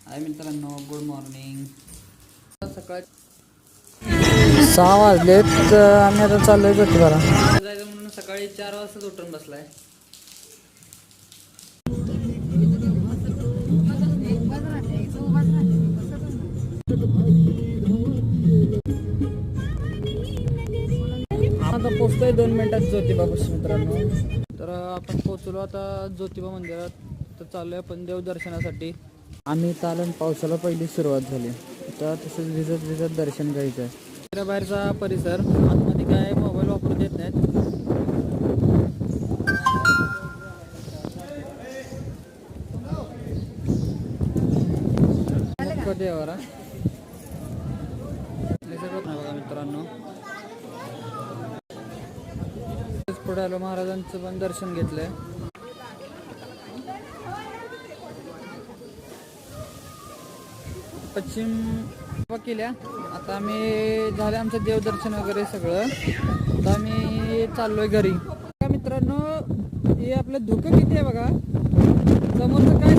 हाय मित्रांनो, good morning. सकाळ 6 वाजलेत. आम्ही आता चाललोय ज्योतिबाला. जायचं म्हणून सकाळी 4 वाजताच उठून बसलाय. आता पोहोचतोय 2 मिनिटात ज्योतिबापाशी मित्रांनो. तर आपण पोहोचलो आता ज्योतिबा मंदिरात. तर चाललोय आपण देवदर्शनासाठी. आम्ही चालून पावसाला पहिली सुरुवात झाली. आता तसंच भिजत दर्शन घ्यायचं आहे. बाहेरचा परिसर, आतमध्ये काय मोबाईल वापरू देत नाहीत. देवारा बघा मित्रांनो, पुढे आलो, महाराजांचं पण दर्शन घेतलंय. पश्चिम केल्या. आता आम्ही झालं आमचं देवदर्शन वगैरे सगळं. आता आम्ही चाललोय घरी. मित्रांनो, हे आपलं धुकं किती आहे बघा. समोरचं काय